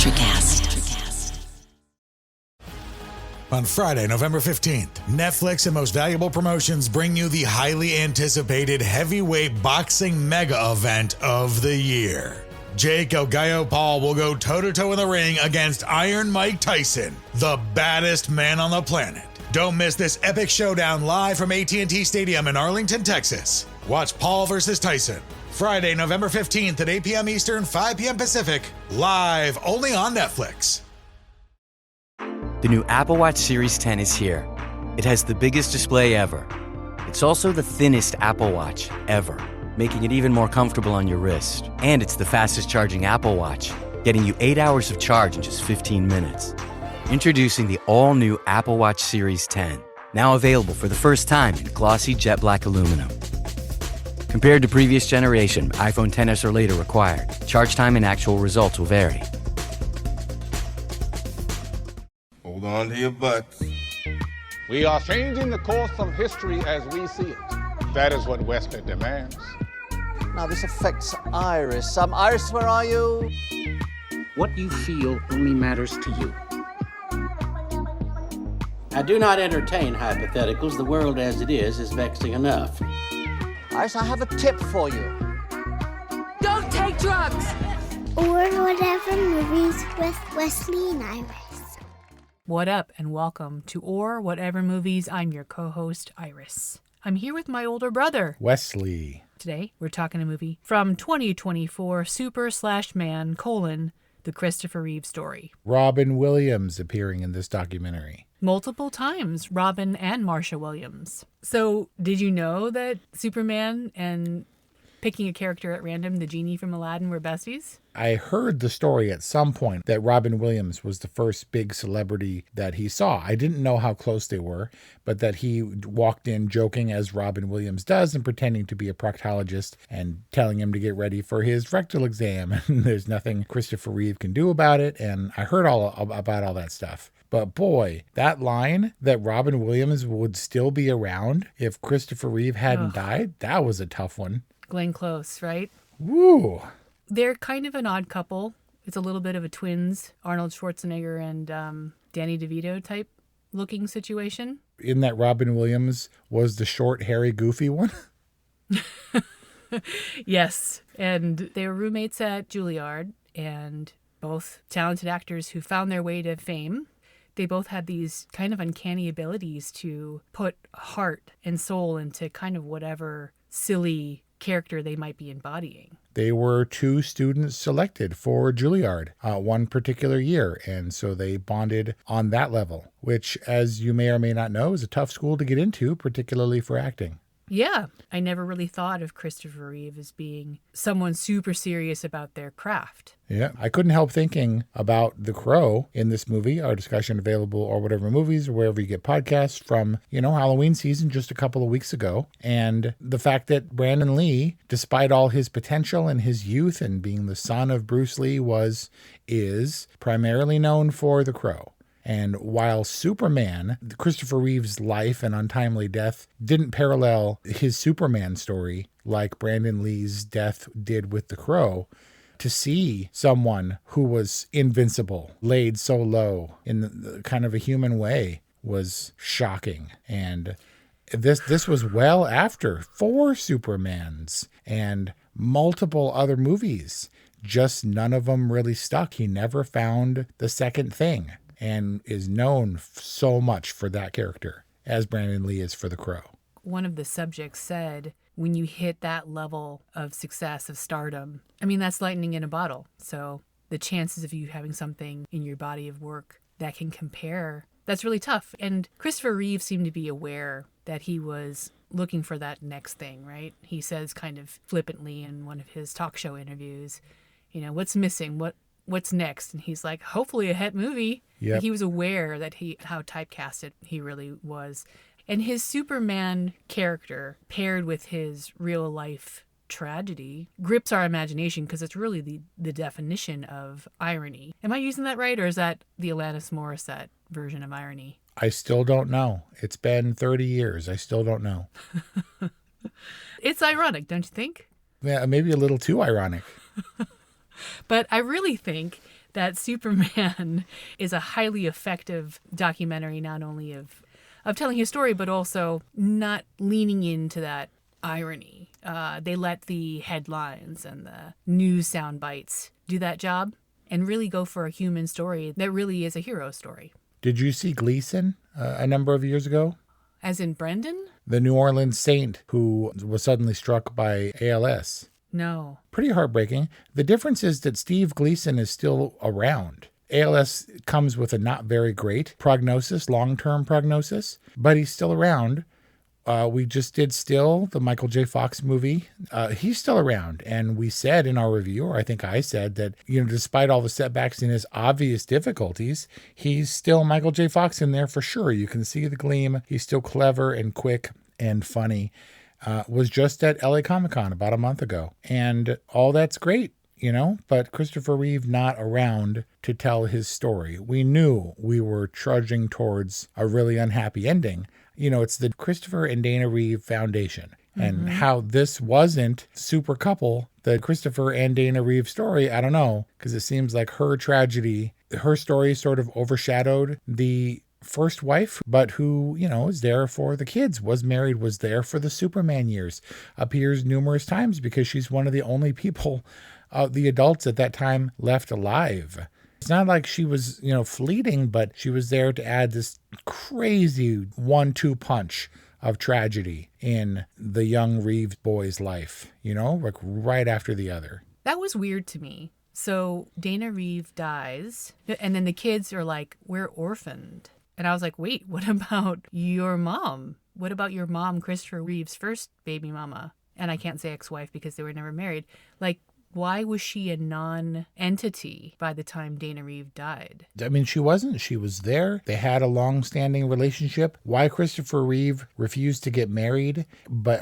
Electrocast. On Friday, November 15th, Netflix and Most Valuable Promotions bring you the highly anticipated heavyweight boxing mega event of the year. Jake El Gallo Paul will go toe-to-toe in the ring against Iron Mike Tyson, the baddest man on the planet. Don't miss this epic showdown live from AT&T Stadium in Arlington, Texas. Watch Paul versus Tyson, Friday, November 15th at 8 p.m. Eastern, 5 p.m. Pacific, live only on Netflix. The new Apple Watch Series 10 is here. It has the biggest display ever. It's also the thinnest Apple Watch ever, making it even more comfortable on your wrist. And it's the fastest charging Apple Watch, getting you 8 hours of charge in just 15 minutes. Introducing the all-new Apple Watch Series 10, now available for the first time in glossy jet black aluminum. Compared to previous generation, iPhone XS or later required. Charge time and actual results will vary. Hold on to your butts. We are changing the course of history as we see it. That is what Wesley demands. Now this affects Iris. Iris, where are you? What you feel only matters to you. I do not entertain hypotheticals. The world as it is vexing enough. Iris, I have a tip for you. Don't take drugs! Or whatever movies with Wesley and Iris. What up, and welcome to Or Whatever Movies. I'm your co-host, Iris. I'm here with my older brother, Wesley. Today, we're talking a movie from 2024, Super/Man: The Christopher Reeve Story. Robin Williams appearing in this documentary. Multiple times, Robin and Marsha Williams. So, did you know that Superman and picking a character at random, the genie from Aladdin, were besties? I heard the story at some point that Robin Williams was the first big celebrity that he saw. I didn't know how close they were, but that he walked in joking as Robin Williams does and pretending to be a proctologist and telling him to get ready for his rectal exam. And there's nothing Christopher Reeve can do about it. And I heard all about all that stuff. But boy, that line that Robin Williams would still be around if Christopher Reeve hadn't died, that was a tough one. Glenn Close, right? Woo! They're kind of an odd couple. It's a little bit of a twins, Arnold Schwarzenegger and Danny DeVito type looking situation. In that Robin Williams was the short, hairy, goofy one? Yes. And they were roommates at Juilliard, and both talented actors who found their way to fame. They both had these kind of uncanny abilities to put heart and soul into kind of whatever silly character they might be embodying. They were two students selected for Juilliard one particular year, and so they bonded on that level, which, as you may or may not know, is a tough school to get into, particularly for acting. Yeah, I never really thought of Christopher Reeve as being someone super serious about their craft. Yeah, I couldn't help thinking about The Crow in this movie, our discussion available or whatever movies or wherever you get podcasts from, Halloween season just a couple of weeks ago. And the fact that Brandon Lee, despite all his potential and his youth and being the son of Bruce Lee, is primarily known for The Crow. And while Superman, Christopher Reeve's life and untimely death didn't parallel his Superman story like Brandon Lee's death did with The Crow, to see someone who was invincible laid so low in the kind of a human way was shocking. And this was well after 4 Supermans and multiple other movies. Just none of them really stuck. He never found the second thing, and is known so much for that character, as Brandon Lee is for The Crow. One of the subjects said, when you hit that level of success, of stardom, that's lightning in a bottle. So the chances of you having something in your body of work that can compare, that's really tough. And Christopher Reeve seemed to be aware that he was looking for that next thing, right? He says kind of flippantly in one of his talk show interviews, what's missing? What's next? And he's like, hopefully a hit movie. Yep. He was aware that how typecasted he really was. And his Superman character, paired with his real life tragedy, grips our imagination because it's really the definition of irony. Am I using that right, or is that the Alanis Morissette version of irony? I still don't know. It's been 30 years. I still don't know. It's ironic, don't you think? Yeah, maybe a little too ironic. But I really think that Superman is a highly effective documentary, not only of telling his story, but also not leaning into that irony. They let the headlines and the news sound bites do that job and really go for a human story that really is a hero story. Did you see Gleason a number of years ago? As in Brendan? The New Orleans saint who was suddenly struck by ALS. No. Pretty heartbreaking. The difference is that Steve Gleason is still around. ALS comes with a not very great prognosis, long-term prognosis, but he's still around. We just did Still, the Michael J. Fox movie. He's still around. And we said in our review, or I think I said that, despite all the setbacks and his obvious difficulties, he's still Michael J. Fox in there for sure. You can see the gleam. He's still clever and quick and funny. Was just at LA Comic-Con about a month ago. And all that's great, but Christopher Reeve not around to tell his story. We knew we were trudging towards a really unhappy ending. It's the Christopher and Dana Reeve Foundation. And how this wasn't super couple, the Christopher and Dana Reeve story, I don't know, because it seems like her tragedy, her story sort of overshadowed the first wife, but who, is there for the kids, was married, was there for the Superman years, appears numerous times because she's one of the only people, the adults at that time left alive. It's not like she was, fleeting, but she was there to add this crazy 1-2 punch of tragedy in the young Reeves boy's life, like right after the other. That was weird to me. So Dana Reeve dies, and then the kids are like, we're orphaned. And I was like, wait, what about your mom? What about your mom, Christopher Reeve's first baby mama? And I can't say ex-wife because they were never married. Like, why was she a non-entity by the time Dana Reeve died? I mean, she wasn't. She was there. They had a long-standing relationship. Why Christopher Reeve refused to get married,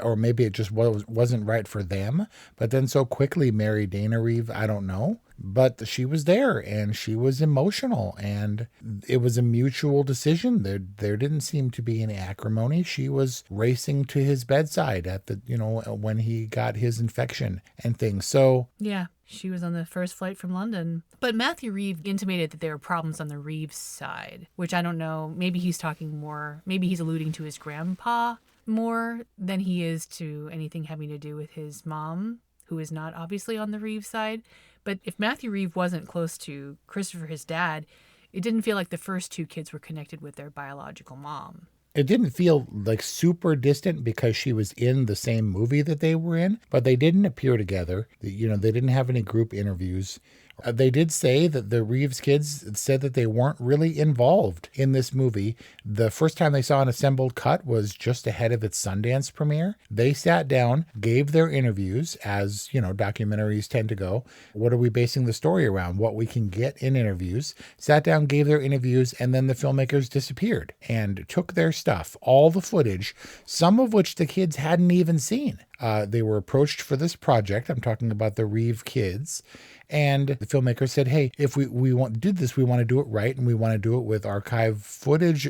or maybe it just wasn't right for them, but then so quickly married Dana Reeve, I don't know. But she was there, and she was emotional, and it was a mutual decision. There didn't seem to be any acrimony. She was racing to his bedside at the, when he got his infection and things. So yeah, she was on the first flight from London. But Matthew Reeve intimated that there were problems on the Reeves side, which I don't know. Maybe he's talking more. Maybe he's alluding to his grandpa more than he is to anything having to do with his mom, who is not obviously on the Reeves side. But if Matthew Reeve wasn't close to Christopher, his dad, it didn't feel like the first two kids were connected with their biological mom. It didn't feel like super distant because she was in the same movie that they were in, but they didn't appear together. They didn't have any group interviews. They did say that the Reeves kids said that they weren't really involved in this movie. The first time they saw an assembled cut was just ahead of its Sundance premiere. They sat down, gave their interviews, as, documentaries tend to go. What are we basing the story around? What we can get in interviews. Sat down, gave their interviews, and then the filmmakers disappeared and took their stuff, all the footage, some of which the kids hadn't even seen. They were approached for this project. I'm talking about the Reeve kids. And the filmmaker said, hey, if we want to do this, we want to do it right. And we want to do it with archive footage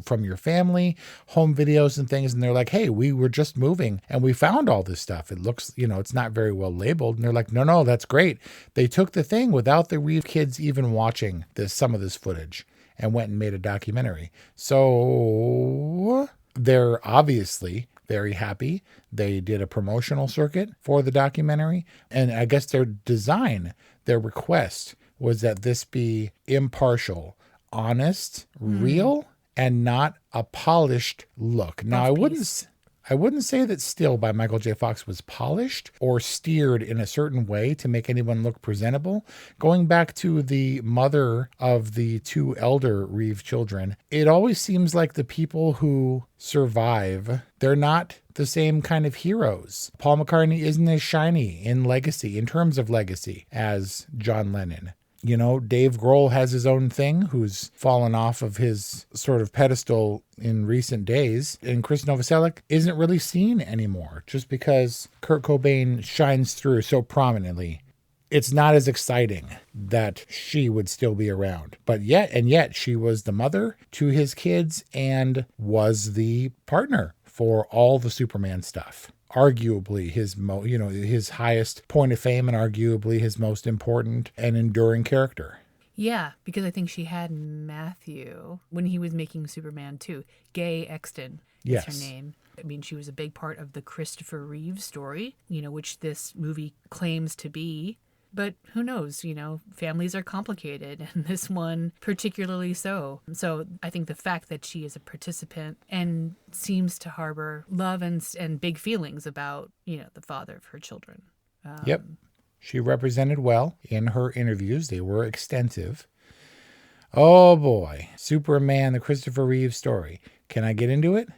from your family, home videos and things. And they're like, hey, we were just moving and we found all this stuff. It looks, it's not very well labeled. And they're like, no, that's great. They took the thing without the Reeve kids even watching some of this footage and went and made a documentary. So they're obviously very happy. They did a promotional circuit for the documentary. And I guess their request was that this be impartial, honest, real, and not a polished look. Now, I wouldn't say that Still by Michael J. Fox was polished or steered in a certain way to make anyone look presentable. Going back to the mother of the two elder Reeve children, it always seems like the people who survive, they're not the same kind of heroes. Paul McCartney isn't as shiny in terms of legacy, as John Lennon. Dave Grohl has his own thing, who's fallen off of his sort of pedestal in recent days. And Chris Novoselic isn't really seen anymore just because Kurt Cobain shines through so prominently. It's not as exciting that she would still be around. But yet she was the mother to his kids and was the partner for all the Superman stuff. Arguably his highest point of fame and arguably his most important and enduring character. Yeah, because I think she had Matthew when he was making Superman 2. Gay Exton is Yes. her name. I mean, she was a big part of the Christopher Reeve story, which this movie claims to be. But who knows, families are complicated, and this one particularly so. So I think the fact that she is a participant and seems to harbor love and big feelings about, the father of her children. Yep. She represented well in her interviews. They were extensive. Oh boy. Superman, the Christopher Reeve story. Can I get into it?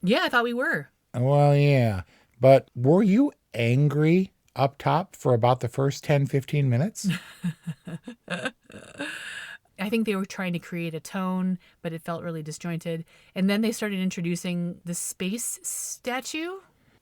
Yeah, I thought we were. Well, yeah. But were you angry up top for about the first 10, 15 minutes? I think they were trying to create a tone, but it felt really disjointed. And then they started introducing the space statue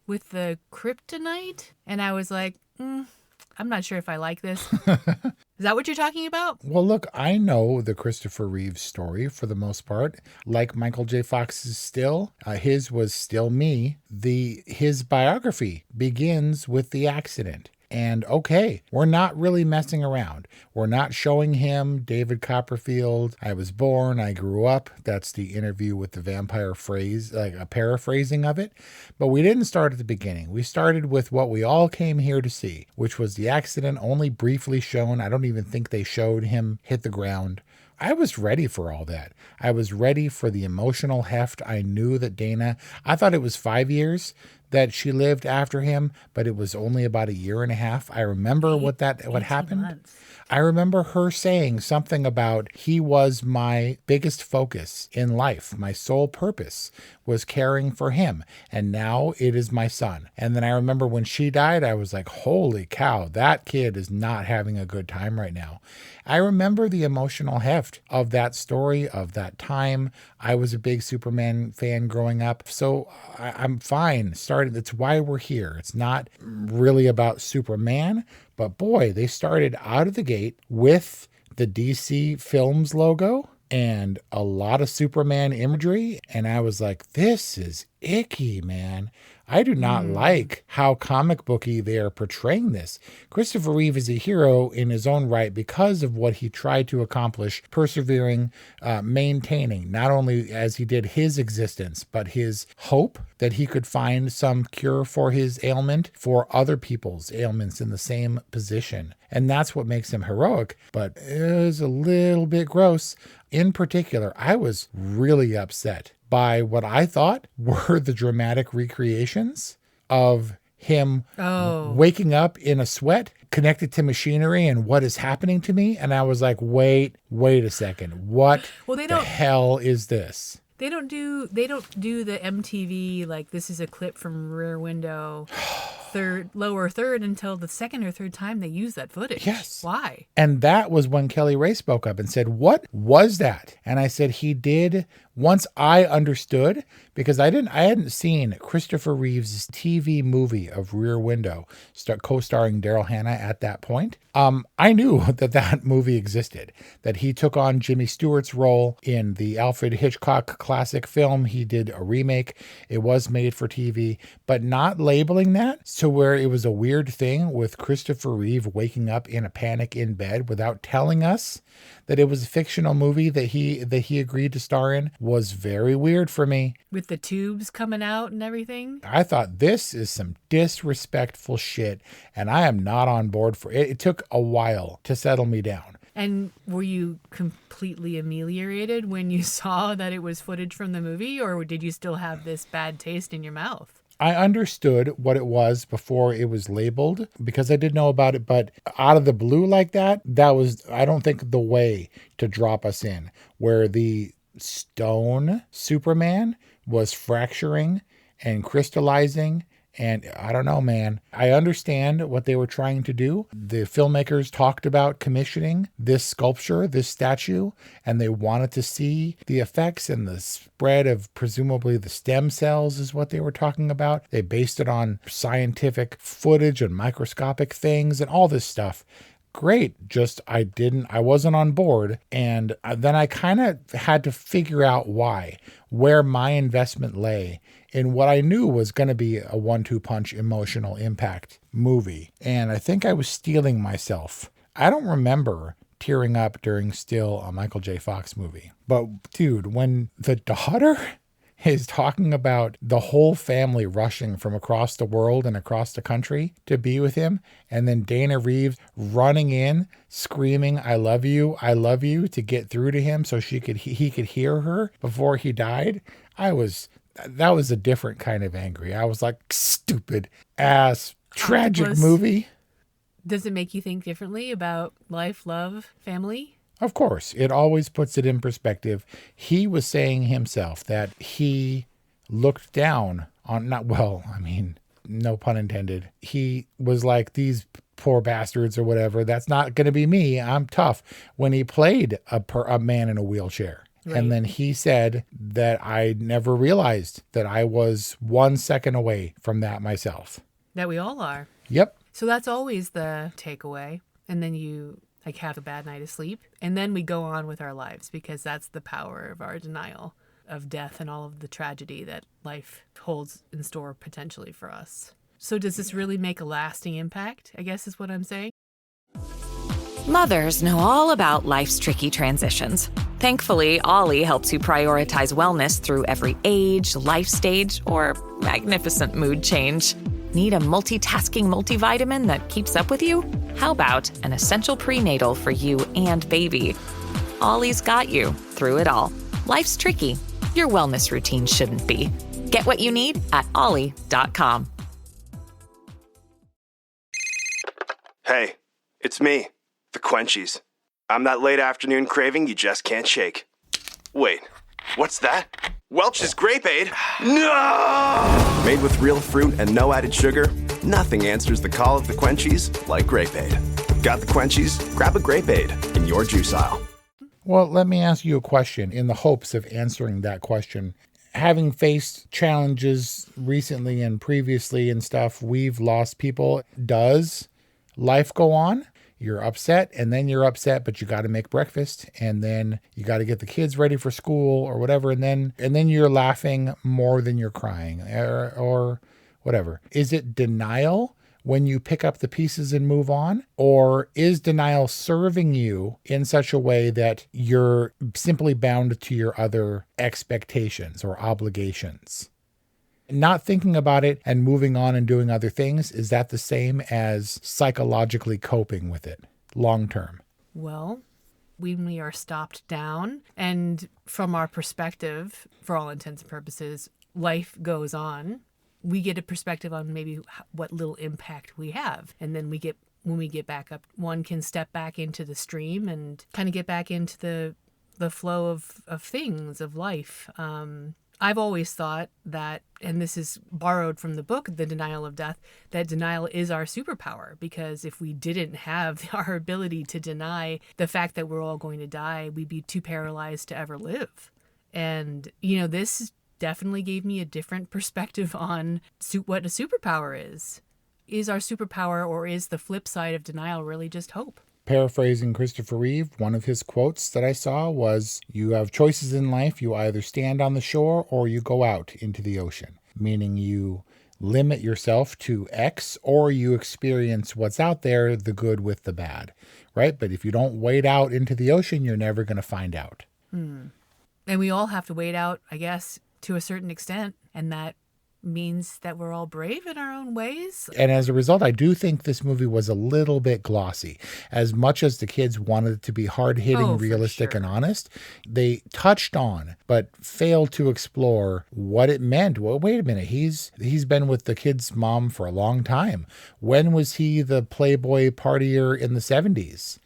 with the kryptonite. And I was like, I'm not sure if I like this. Is that what you're talking about? Well, look, I know the Christopher Reeve story for the most part. Like Michael J. Fox's Still, his was Still Me. His biography begins with the accident. And okay, we're not really messing around. We're not showing him David Copperfield. I was born, I grew up. That's the interview with the vampire phrase, like a paraphrasing of it. But we didn't start at the beginning. We started with what we all came here to see, which was the accident, only briefly shown. I don't even think they showed him hit the ground. I was ready for all that. I was ready for the emotional heft. I knew that Dana, I thought it was 5 years that she lived after him, but it was only about a year and a half. I remember what happened. Months. I remember her saying something about he was my biggest focus in life. My sole purpose was caring for him. And now it is my son. And then I remember when she died, I was like, holy cow, that kid is not having a good time right now. I remember the emotional heft of that story, of that time. I was a big Superman fan growing up. So I'm fine. That's why we're here. It's not really about Superman. But boy, they started out of the gate with the DC Films logo and a lot of Superman imagery. And I was like, this is icky, man. I do not like how comic booky they are portraying this. Christopher Reeve is a hero in his own right because of what he tried to accomplish, persevering, maintaining, not only as he did his existence, but his hope that he could find some cure for his ailment, for other people's ailments in the same position. And that's what makes him heroic, but it was a little bit gross. In particular, I was really upset by what I thought were the dramatic recreations of him waking up in a sweat, connected to machinery, and what is happening to me. And I was like, wait a second. What the hell is this? They don't do the MTV, like, this is a clip from Rear Window, lower third, until the second or third time they use that footage. Yes. Why? And that was when Kelly Ray spoke up and said, what was that? And I said, he did, once I understood, because I hadn't seen Christopher Reeve's TV movie of Rear Window, co-starring Daryl Hannah at that point. I knew that movie existed, that he took on Jimmy Stewart's role in the Alfred Hitchcock classic film. He did a remake. It was made for TV, but not labeling that to where it was a weird thing with Christopher Reeve waking up in a panic in bed without telling us that it was a fictional movie that he agreed to star in was very weird for me. With the tubes coming out and everything? I thought this is some disrespectful shit, and I am not on board for it. It took a while to settle me down. And were you completely ameliorated when you saw that it was footage from the movie, or did you still have this bad taste in your mouth? I understood what it was before it was labeled because I did know about it, but out of the blue like that was, I don't think, the way to drop us in, where the stone Superman was fracturing and crystallizing. And I don't know, man. I understand what they were trying to do. The filmmakers talked about commissioning this sculpture, this statue, and they wanted to see the effects and the spread of presumably the stem cells is what they were talking about. They based it on scientific footage and microscopic things and all this stuff. Great. Just I wasn't on board. And then I kind of had to figure out where my investment lay in what I knew was going to be a 1-2 punch emotional impact movie. And I think I was stealing myself. I don't remember tearing up during still a Michael J. Fox movie. But dude, when the daughter is talking about the whole family rushing from across the world and across the country to be with him, and then Dana Reeves running in, screaming, I love you, to get through to him so he could hear her before he died, that was a different kind of angry. I was like, stupid ass tragic movie. Does it make you think differently about life, love, family? Of course, it always puts it in perspective. He was saying himself that he looked down on, no pun intended. He was like, these poor bastards or whatever. That's not going to be me. I'm tough. When he played a man in a wheelchair. Right. And then he said that I never realized that I was 1 second away from that myself. That we all are. Yep. So that's always the takeaway. And then you have a bad night of sleep. And then we go on with our lives because that's the power of our denial of death and all of the tragedy that life holds in store potentially for us. So does this really make a lasting impact, I guess is what I'm saying? Mothers know all about life's tricky transitions. Thankfully, Ollie helps you prioritize wellness through every age, life stage, or magnificent mood change. Need a multitasking multivitamin that keeps up with you? How about an essential prenatal for you and baby? Ollie's got you through it all. Life's tricky. Your wellness routine shouldn't be. Get what you need at ollie.com. Hey, it's me, the Quenchies. I'm that late afternoon craving you just can't shake. Wait, what's that? Welch's Grape Aid? No! Made with real fruit and no added sugar, nothing answers the call of the Quenchies like Grape Aid. Got the Quenchies? Grab a Grape Aid in your juice aisle. Well, let me ask you a question in the hopes of answering that question. Having faced challenges recently and previously and stuff, we've lost people. Does life go on? You're upset, and then you're upset, but you got to make breakfast, and then you got to get the kids ready for school or whatever, and then you're laughing more than you're crying or whatever. Is it denial when you pick up the pieces and move on, or is denial serving you in such a way that you're simply bound to your other expectations or obligations? Not thinking about it and moving on and doing other things, is that the same as psychologically coping with it long term? Well, when we are stopped down and from our perspective, for all intents and purposes, life goes on, we get a perspective on maybe what little impact we have. And then when we get back up, one can step back into the stream and kind of get back into the flow of things, of life. I've always thought that, and this is borrowed from the book, The Denial of Death, that denial is our superpower, because if we didn't have our ability to deny the fact that we're all going to die, we'd be too paralyzed to ever live. And, this definitely gave me a different perspective on what a superpower is. Is our superpower, or is the flip side of denial really just hope? Paraphrasing Christopher Reeve, one of his quotes that I saw was, you have choices in life. You either stand on the shore or you go out into the ocean, meaning you limit yourself to X or you experience what's out there, the good with the bad, right? But if you don't wade out into the ocean, you're never going to find out. And we all have to wade out, I guess, to a certain extent, and that means that we're all brave in our own ways. And as a result, I do think this movie was a little bit glossy. As much as the kids wanted it to be hard-hitting, realistic, and honest, they touched on, but failed to explore what it meant. Well, wait a minute. He's been with the kid's mom for a long time. When was he the playboy partier in the 70s?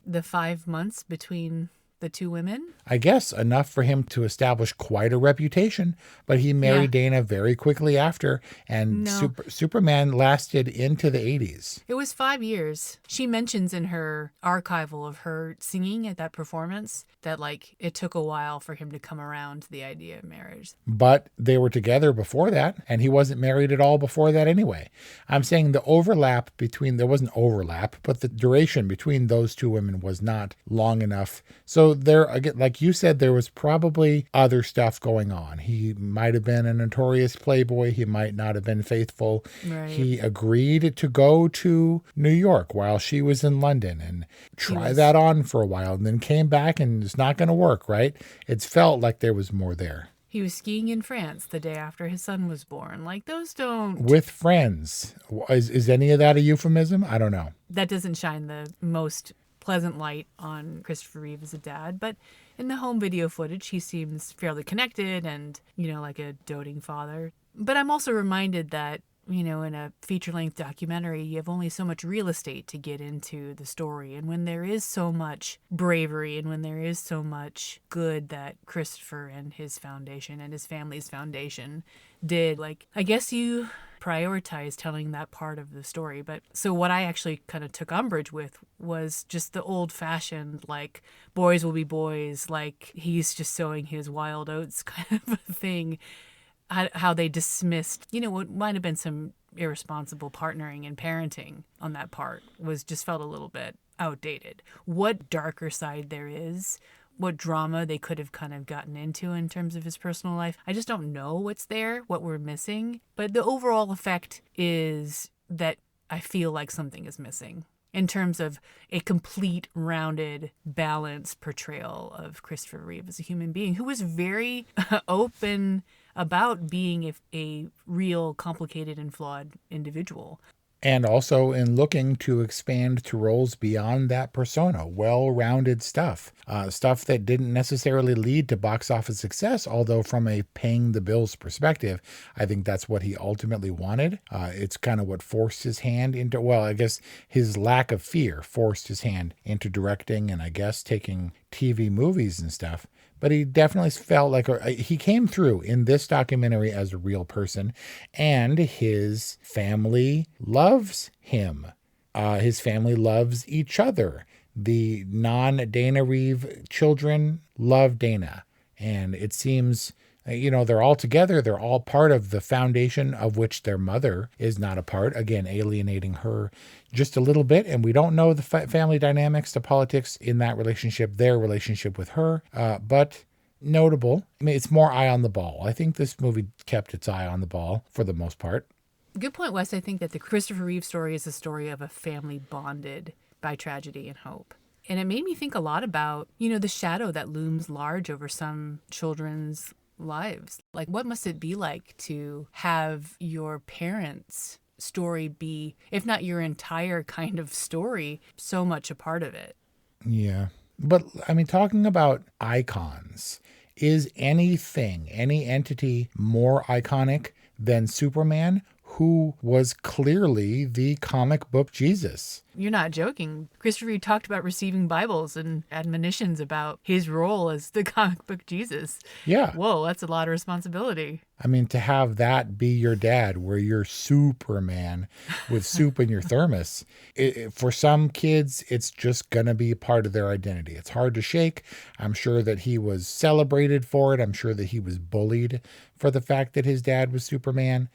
The 5 months between the two women? I guess enough for him to establish quite a reputation, but he married Dana very quickly after, and Superman lasted into the 80s. It was 5 years. She mentions in her archival of her singing at that performance that it took a while for him to come around to the idea of marriage. But they were together before that, and he wasn't married at all before that anyway. I'm saying there wasn't overlap, but the duration between those two women was not long enough. So So there, again, like you said, there was probably other stuff going on. He might have been a notorious playboy. He might not have been faithful. Right. He agreed to go to New York while she was in London and try that on for a while, and then came back and it's not going to work, right? It's felt like there was more there. He was skiing in France the day after his son was born. Like, those don't... With friends. Is any of that a euphemism? I don't know. That doesn't shine the most pleasant light on Christopher Reeve as a dad, but in the home video footage, he seems fairly connected and, like a doting father. But I'm also reminded that, in a feature-length documentary, you have only so much real estate to get into the story. And when there is so much bravery and when there is so much good that Christopher and his foundation and his family's foundation did, I guess you prioritize telling that part of the story. But so what I actually kind of took umbrage with was just the old-fashioned, boys will be boys, he's just sowing his wild oats kind of a thing. How they dismissed, what might have been some irresponsible partnering and parenting on that part just felt a little bit outdated. What darker side there is, what drama they could have kind of gotten into in terms of his personal life, I just don't know what's there, what we're missing. But the overall effect is that I feel like something is missing in terms of a complete, rounded, balanced portrayal of Christopher Reeve as a human being who was very open about being a real, complicated, and flawed individual. And also in looking to expand to roles beyond that persona, well-rounded stuff. Stuff that didn't necessarily lead to box office success, although from a paying the bills perspective, I think that's what he ultimately wanted. It's kind of what forced his hand into, I guess his lack of fear forced his hand into directing and I guess taking TV movies and stuff. But he definitely felt like he came through in this documentary as a real person, and his family loves him. His family loves each other. The non-Dana Reeve children love Dana, and it seems, they're all together. They're all part of the foundation of which their mother is not a part, again, alienating her just a little bit. And we don't know the family dynamics, the politics in that relationship, their relationship with her. But notable. I mean, it's more eye on the ball. I think this movie kept its eye on the ball for the most part. Good point, Wes. I think that the Christopher Reeve story is a story of a family bonded by tragedy and hope. And it made me think a lot about, the shadow that looms large over some children's lives. What must it be like to have your parents' story be, if not your entire kind of story, so much a part of it? Yeah. But, talking about icons, is any entity more iconic than Superman, who was clearly the comic book Jesus? You're not joking. Christopher Reeve talked about receiving Bibles and admonitions about his role as the comic book Jesus. Yeah. Whoa, that's a lot of responsibility. To have that be your dad, where you're Superman with soup in your thermos, for some kids, it's just going to be part of their identity. It's hard to shake. I'm sure that he was celebrated for it. I'm sure that he was bullied for the fact that his dad was Superman.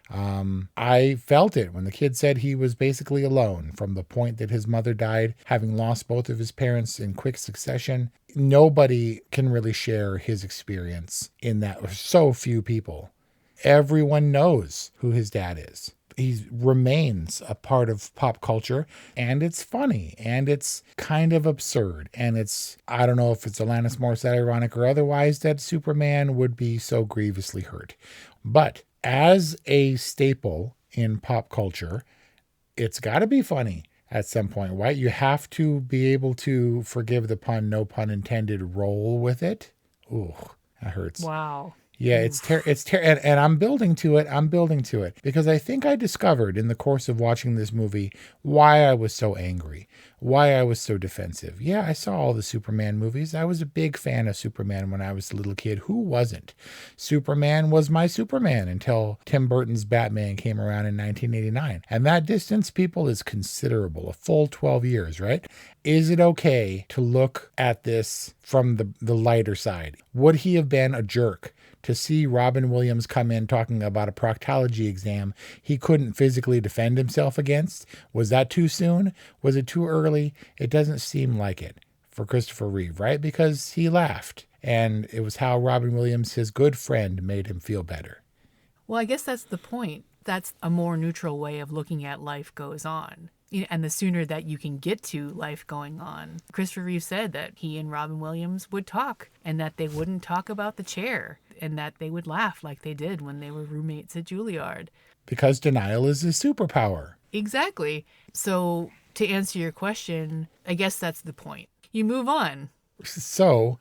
I felt it when the kid said he was basically alone from the point that his mother died, having lost both of his parents in quick succession. Nobody can really share his experience in that. So few people. Everyone knows who his dad is. He remains a part of pop culture, and it's funny, and it's kind of absurd, and I don't know if it's Alanis Morissette ironic or otherwise that Superman would be so grievously hurt. But as a staple in pop culture, it's got to be funny at some point, right? You have to be able to, forgive the pun, no pun intended, roll with it. Ooh, that hurts. Wow. Yeah, and I'm building to it because I think I discovered in the course of watching this movie why I was so angry, why I was so defensive. Yeah, I saw all the Superman movies. I was a big fan of Superman when I was a little kid. Who wasn't? Superman was my Superman until Tim Burton's Batman came around in 1989. And that distance, people, is considerable, a full 12 years, right? Is it okay to look at this from the lighter side? Would he have been a jerk to see Robin Williams come in talking about a proctology exam he couldn't physically defend himself against? Was that too soon? Was it too early? It doesn't seem like it. for Christopher Reeve, right? Because he laughed. And it was how Robin Williams, his good friend, made him feel better. Well, I guess that's the point. That's a more neutral way of looking at life goes on. And the sooner that you can get to life going on. Christopher Reeve said that he and Robin Williams would talk and that they wouldn't talk about the chair and that they would laugh like they did when they were roommates at Juilliard. Because denial is a superpower. Exactly. So to answer your question, I guess that's the point. You move on. So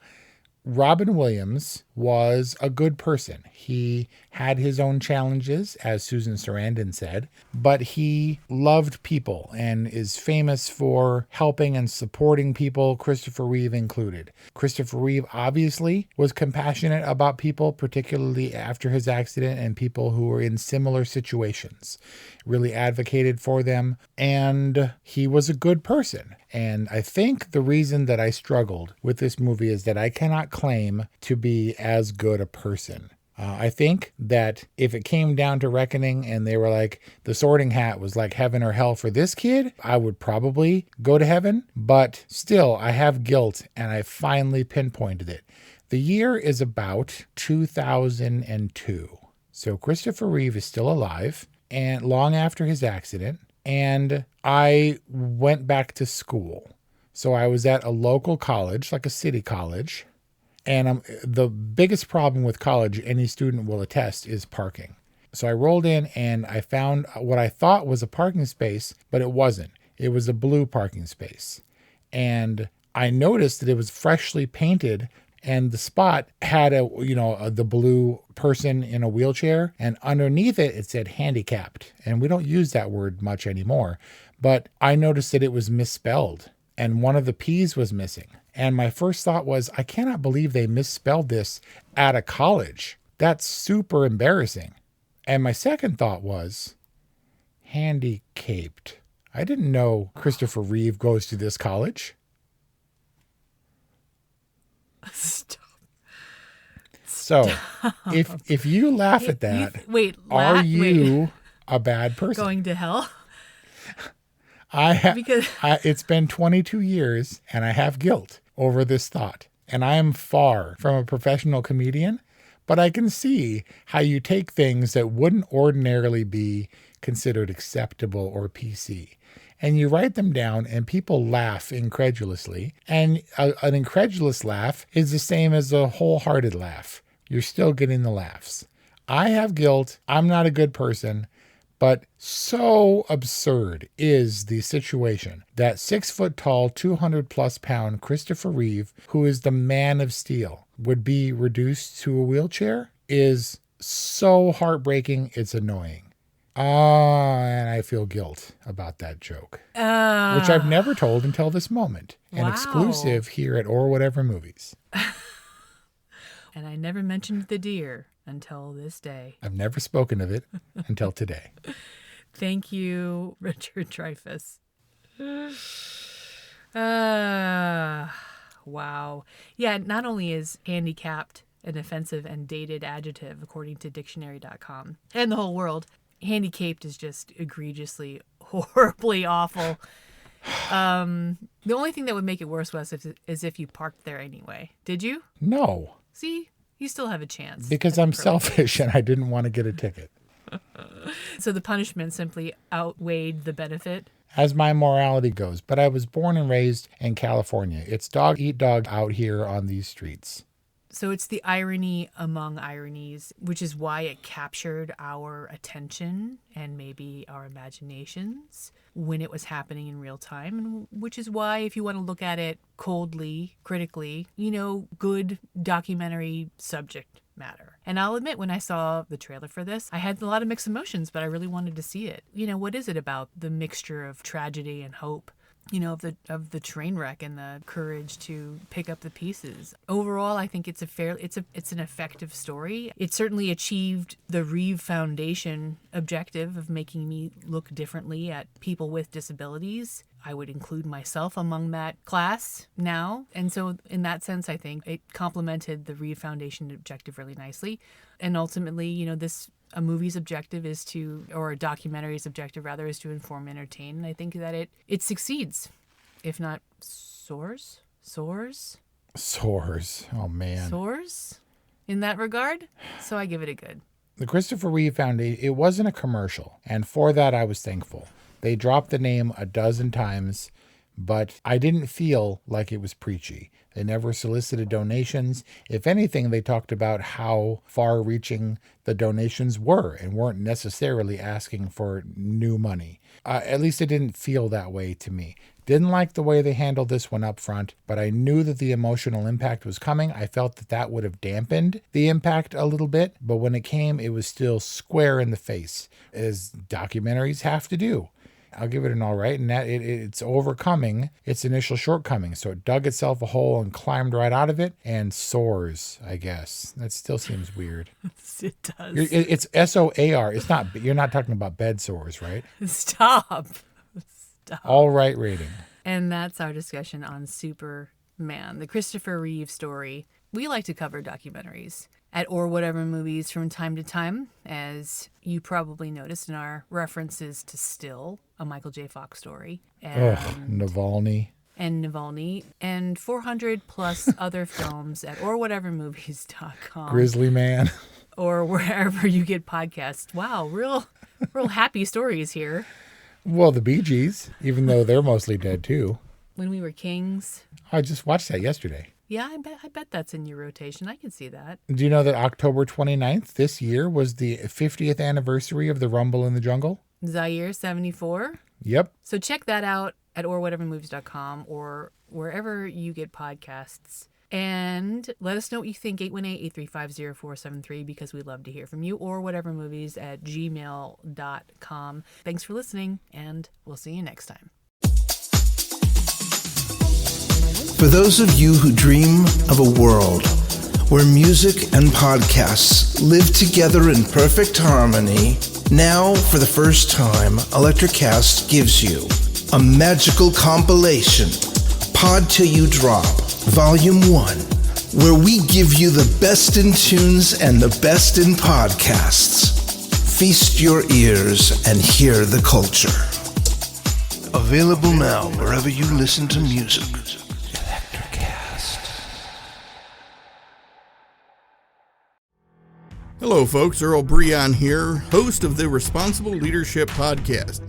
Robin Williams was a good person. He had his own challenges, as Susan Sarandon said, but he loved people and is famous for helping and supporting people, Christopher Reeve included. Christopher Reeve obviously was compassionate about people, particularly after his accident, and people who were in similar situations. Really advocated for them, and he was a good person. And I think the reason that I struggled with this movie is that I cannot claim to be as good a person. I think that if it came down to reckoning and they were like, the Sorting Hat was like heaven or hell for this kid, I would probably go to heaven. But still, I have guilt, and I finally pinpointed it. The year is about 2002. So Christopher Reeve is still alive, and long after his accident, and I went back to school. So I was at a local college, like a city college, and the biggest problem with college, any student will attest, is parking. So I rolled in and I found what I thought was a parking space, but it wasn't. It was a blue parking space. And I noticed that it was freshly painted, and the spot had the blue person in a wheelchair, and underneath it, it said handicapped. And we don't use that word much anymore, but I noticed that it was misspelled and one of the P's was missing. And my first thought was, I cannot believe they misspelled this at a college. That's super embarrassing. And my second thought was, handicapped. I didn't know Christopher Reeve goes to this college. Stop. So, if you laugh at that, are you a bad person? Going to hell? It's been 22 years and I have guilt over this thought. And I am far from a professional comedian, but I can see how you take things that wouldn't ordinarily be considered acceptable or PC, and you write them down and people laugh incredulously. And an incredulous laugh is the same as a wholehearted laugh. You're still getting the laughs. I have guilt. I'm not a good person. But so absurd is the situation that 6 foot tall, 200 plus pound Christopher Reeve, who is the Man of Steel, would be reduced to a wheelchair is so heartbreaking. It's annoying. And I feel guilt about that joke, which I've never told until this moment. An exclusive here at Or Whatever Movies. And I never mentioned the deer until this day. I've never spoken of it until today. Thank you, Richard Dreyfuss. Wow. Yeah, not only is handicapped an offensive and dated adjective, according to dictionary.com, and the whole world, handicapped is just egregiously, horribly awful. The only thing that would make it worse, Wes, is if you parked there anyway. Did you? No. See? You still have a chance. Because I'm selfish and I didn't want to get a ticket. So the punishment simply outweighed the benefit? As my morality goes. But I was born and raised in California. It's dog eat dog out here on these streets. So it's the irony among ironies, which is why it captured our attention and maybe our imaginations when it was happening in real time, and which is why, if you want to look at it coldly, critically, good documentary subject matter. And I'll admit, when I saw the trailer for this, I had a lot of mixed emotions, but I really wanted to see it. What is it about the mixture of tragedy and hope? Of the train wreck and the courage to pick up the pieces. Overall, I think it's an effective story. It certainly achieved the Reeve Foundation objective of making me look differently at people with disabilities. I would include myself among that class now. And so in that sense, I think it complemented the Reeve Foundation objective really nicely. And ultimately, a movie's objective or a documentary's objective rather, is to inform, entertain. And I think that it succeeds, if not soars. soars. Oh, man. Soars in that regard. So I give it a good. The Christopher Reeve Foundation, it wasn't a commercial, and for that I was thankful. They dropped the name a dozen times, but I didn't feel like it was preachy. They never solicited donations. If anything, they talked about how far-reaching the donations were and weren't necessarily asking for new money. At least it didn't feel that way to me. Didn't like the way they handled this one up front, but I knew that the emotional impact was coming. I felt that that would have dampened the impact a little bit, but when it came, it was still square in the face, as documentaries have to do. I'll give it an all right, and that it's overcoming its initial shortcomings. So it dug itself a hole and climbed right out of it and soars, I guess. That still seems weird. It does. It's SOAR. It's not. You're not talking about bed sores, right? Stop. All right rating. And that's our discussion on Superman, the Christopher Reeve story. We like to cover documentaries at Or Whatever Movies from time to time, as you probably noticed in our references to Still, a Michael J. Fox story. And Navalny. And 400 plus other films at orwhatevermovies.com. Grizzly Man. Or wherever you get podcasts. Wow, real happy stories here. Well, the Bee Gees, even though they're mostly dead too. When We Were Kings. I just watched that yesterday. Yeah, I bet that's in your rotation. I can see that. Do you know that October 29th this year was the 50th anniversary of the Rumble in the Jungle? Zaire 74. Yep. So check that out at orwhatevermovies.com or wherever you get podcasts. And let us know what you think, 818-835-0473, because we'd love to hear from you, or whatevermovies@gmail.com. Thanks for listening, and we'll see you next time. For those of you who dream of a world where music and podcasts live together in perfect harmony, now, for the first time, Electricast gives you a magical compilation, Pod Till You Drop, Volume 1, where we give you the best in tunes and the best in podcasts. Feast your ears and hear the culture. Available now wherever you listen to music. Hello folks, Earl Breon here, host of the Responsible Leadership Podcast,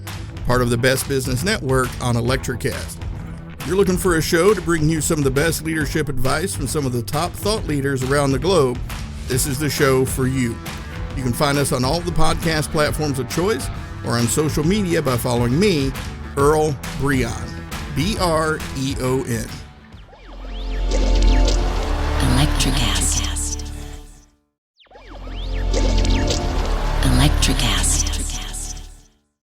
part of the Best Business Network on Electricast. If you're looking for a show to bring you some of the best leadership advice from some of the top thought leaders around the globe, this is the show for you. You can find us on all the podcast platforms of choice or on social media by following me, Earl Breon, B-R-E-O-N. Electricast.